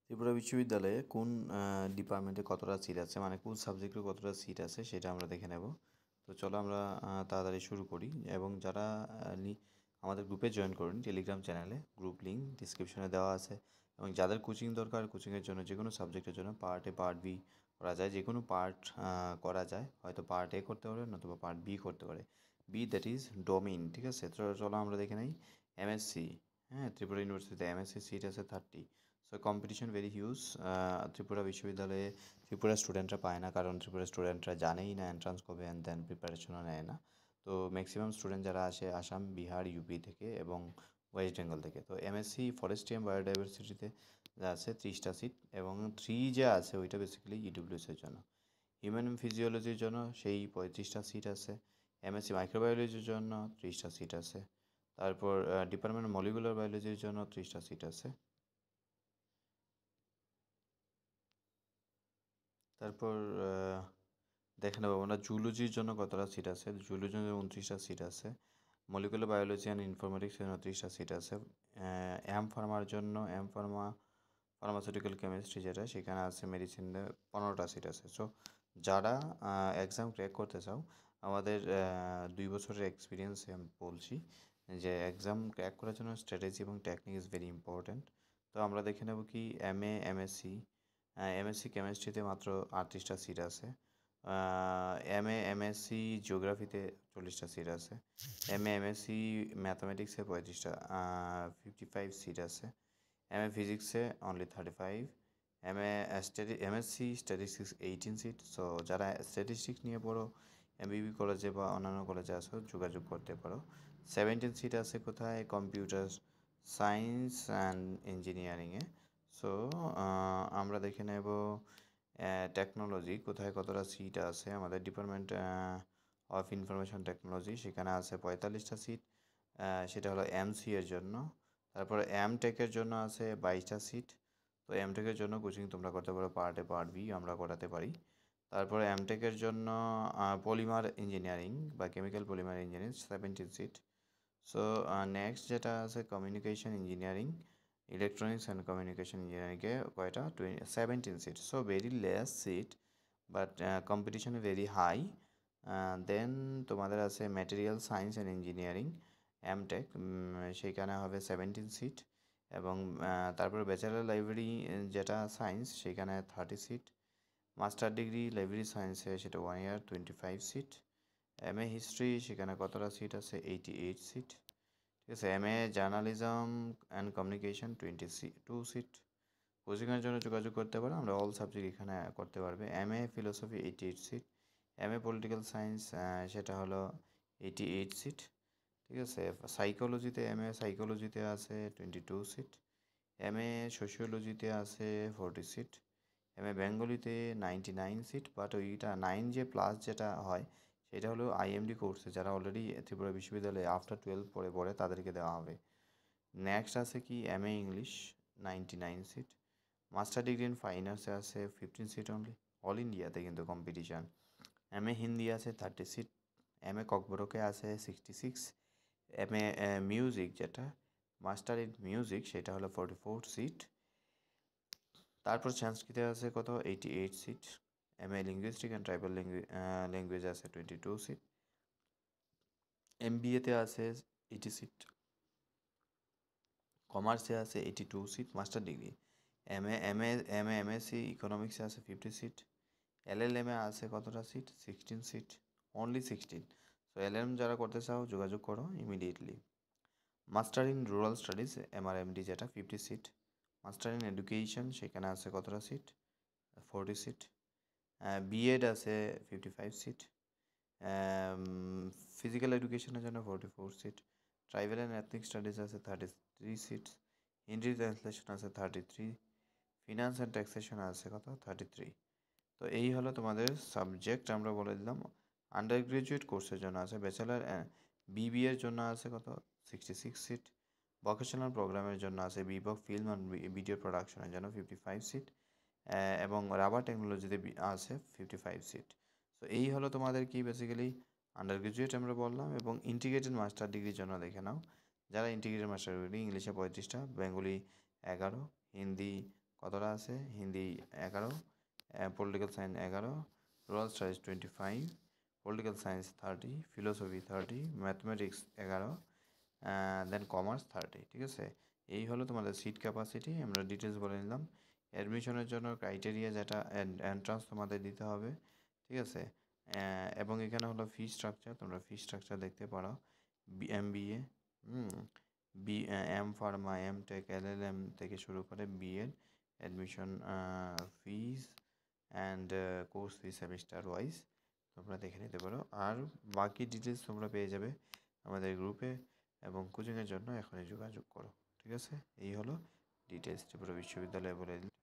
ত্রিপুরা বিশ্ববিদ্যালয়ে কোন ডিপার্টমেন্টে কতটা সিট আছে, মানে কোন সাবজেক্টে কতটা সিট আছে সেটা আমরা দেখে নেব। তো চলো আমরা তাড়াতাড়ি শুরু করি। এবং যারা আমাদের গ্রুপে জয়েন করুন, টেলিগ্রাম চ্যানেলে, গ্রুপ লিঙ্ক ডিসক্রিপশনে দেওয়া আছে। এবং যাদের কোচিং দরকার, কোচিংয়ের জন্য যে কোনো সাবজেক্টের জন্য পার্ট এ পার্ট বি করা যায়, যে কোনো পার্ট করা যায়, হয়তো পার্ট এ করতে পারে নতুবা পার্ট বি করতে পারে। বি দ্যাট ইজ ডোমেইন, ঠিক আছে। তো চলো আমরা দেখে নিই এমএসসি। হ্যাঁ, ত্রিপুরা ইউনিভার্সিটিতে এমএসসি সিট আছে 30। So competition very huge. Tripura বিশ্ববিদ্যালয়ে ত্রিপুরা স্টুডেন্টরা পায় না, কারণ ত্রিপুরা স্টুডেন্টরা জানেই না এন্ট্রান্স কবে, অ্যান্ড দেন প্রিপারেশনও নেয় না। তো ম্যাক্সিমাম স্টুডেন্ট যারা আসে আসাম, বিহার, ইউপি থেকে এবং ওয়েস্ট বেঙ্গল থেকে। তো এমএসসি ফরেস্ট্রি অ্যান্ড বায়োডাইভার্সিটিতে আছে 30টা সিট, এবং 3 যে আছে ওইটা বেসিক্যালি ইডব্লিউএসের জন্য। হিউম্যান ফিজিওলজির জন্য সেই 35টা সিট আছে। এমএসসি মাইক্রোবায়োলজির জন্য 30টা সিট আছে। তারপর ডিপার্টমেন্ট মলিকুলার বায়োলজির জন্য 30টা সিট আছে। তারপর দেখে নেবো আমরা জুলজির জন্য কতটা সিট আছে। জুলজির জন্য 29টা সিট আছে। মলিকুলার বায়োলজি অ্যান্ড ইনফরমেটিক্সের জন্য 30টা সিট আছে। এম ফার্মার জন্য, এম ফার্মা ফার্মাসিউটিক্যাল কেমিস্ট্রি যেটা, সেখানে আছে মেডিসিনে 15টা সিট আছে। সো যারা এক্সাম ক্র্যাক করতে চাও, আমাদের 2 বছরের এক্সপিরিয়েন্সে আমি বলছি যে এক্সাম ক্র্যাক করার জন্য স্ট্র্যাটেজি এবং টেকনিক ইজ ভেরি ইম্পর্ট্যান্ট। তো আমরা দেখে নেব কি এমএসসি কেমিস্ট্রিতে মাত্র 38টা সিট আছে। এমএসসি জিওগ্রাফিতে 40টা সিট আছে। এমএসসি ম্যাথামেটিক্সে 55 সিট আছে। ফিজিক্সে only 35। MSc statistics 18 seat. So যারা স্ট্যাটিস্টিক্স নিয়ে পড়ো, এমবিবি কলেজে বা অন্যান্য কলেজে আসো, যোগাযোগ করতে পারো। 17 সিট আছে কোথায়? কম্পিউটার সায়েন্স অ্যান্ড ইঞ্জিনিয়ারিংয়ে। সো আমরা দেখে নেব টেকনোলজি কোথায় কতটা সিট আছে। আমাদের ডিপার্টমেন্ট অফ ইনফরমেশন টেকনোলজি, সেখানে আছে 45টা সিট। সেটা হলো এমসি এর জন্য। তারপরে এমটেকের জন্য আছে 22টা সিট। তো এমটেকের জন্য কোচিং তোমরা করতে পারো পার্ট এ পার্ট বি, আমরা করাতে পারি। তারপরে এমটেকের জন্য পলিমার ইঞ্জিনিয়ারিং বা chemical polymer engineering 17 seat. So next যেটা আছে communication engineering, electronics and communication ইঞ্জিনিয়ারিংয়ে কয়টা? 17 seat. So very less seat, but competition very high. Then তোমাদের আছে material science and engineering MTech, সেইখানে হবে 17 সিট। এবং তারপরে ব্যাচেলার লাইব্রেরি যেটা সায়েন্স, সেখানে 30 সিট। মাস্টার ডিগ্রি লাইব্রেরি সায়েন্সে সেটা 1 ইয়ার 25 সিট। এমএ হিস্ট্রি, সেখানে কতটা সিট আছে? 88 সিট। ঠিক আছে। MA journalism and communication 22 seat. কোচিংয়ের জন্য যোগাযোগ করতে পারো, আমরা অল সাবজেক্ট এখানে করতে পারবে। MA philosophy 88 seat. MA political science সেটা হলো 88 সিট। ঠিক আছে। সাইকোলজিতে, এমএ সাইকোলজিতে আছে 22 সিট। এমএ সোশিওলজিতে আছে 40 সিট। এমএ বেঙ্গলিতে 99 সিট, বাট ওইটা 9 যে প্লাস যেটা হয় সেটা হলো আইএমডি কোর্সে যারা অলরেডি ত্রিপুরা বিশ্ববিদ্যালয়ে আফটার 12 পড়ে তাদেরকে দেওয়া হবে। নেক্সট আছে কি MA English 99 seat. Master degree in fine আর্টসে আছে 15 সিট অনলি, অল ইন্ডিয়াতে কিন্তু কম্পিটিশান। এমএ হিন্দি আছে 30 সিট। এমএ ককবরকে আছে 66। এমএ মিউজিক যেটা, মাস্টার ইন মিউজিক, সেটা হলো 44 সিট। তারপর সংস্কৃতে আছে কত? 88 seat. MA linguistic and tribal language আছে 22 সিট। এমবিএতে আছে 80 সিট। কমার্সে আছে 82 সিট মাস্টার ডিগ্রি। এমএসসি ইকোনমিক্সে আছে 50 সিট। এলএলএমে আছে কতটা seat? 16 seat, only 16। So LLM যারা করতে চাও যোগাযোগ করো immediately. Master in rural studies MRMD যেটা 50 সিট। মাস্টার ইন এডুকেশন, সেখানে আছে কতটা সিট? 40 সিট। বিএড আছে 55 সিট। ফিজিক্যাল এডুকেশনের জন্য 44 seat. Tribal and ethnic studies আছে 33 সিট। হিন্দি ট্রান্সলেশন আছে 33। ফিনান্স অ্যান্ড ট্যাক্সেশন আছে কত? 33। তো এই হলো তোমাদের সাবজেক্ট, আমরা বলে দিলাম। আন্ডার গ্রাজুয়েট কোর্সের জন্য আছে ব্যাচেলার বিবিএর জন্য আছে কত? 66 সিট। ভোকেশনাল প্রোগ্রামের জন্য আছে বিভক ফিল্ম অ্যান্ড ভিডিও প্রোডাকশনের জন্য 55 সিট। এবং রাবার টেকনোলজিতে আছে 55 সিট। সো এই হলো তোমাদের কি বেসিক্যালি আন্ডার গ্রাজুয়েট আমরা বললাম। এবং ইন্টিগ্রেটেড মাস্টার ডিগ্রির জন্য দেখে নাও, যারা ইন্টিগ্রেটেড মাস্টার ডিগ্রি, ইংলিশে 35টা, বেঙ্গলি 11, হিন্দি কতটা আছে, Hindi 11, political science 11, rural studies 25, political science 30, philosophy 30, mathematics 11, দেন কমার্স 30। ঠিক আছে, এই হলো তোমাদের সিট ক্যাপাসিটি। আমরা ডিটেলস বলে নিলাম। অ্যাডমিশনের জন্য ক্রাইটেরিয়া যেটা এন্ট্রান্স তোমাদের দিতে হবে। ঠিক আছে, এবং এখানে হলো ফি স্ট্রাকচার, তোমরা ফি স্ট্রাকচার দেখতে পারো। MBA, M pharma, M tech, LLM থেকে শুরু করে BEd admission fees and course fee semester wise তোমরা দেখে নিতে পারো। আর বাকি ডিটেলস তোমরা পেয়ে যাবে আমাদের গ্রুপে, এবং কোচিংয়ের জন্য এখনই যোগাযোগ করো। ঠিক আছে, এই হলো ডিটেলস ত্রিপুরা বিশ্ববিদ্যালয়ে বলে দিলাম।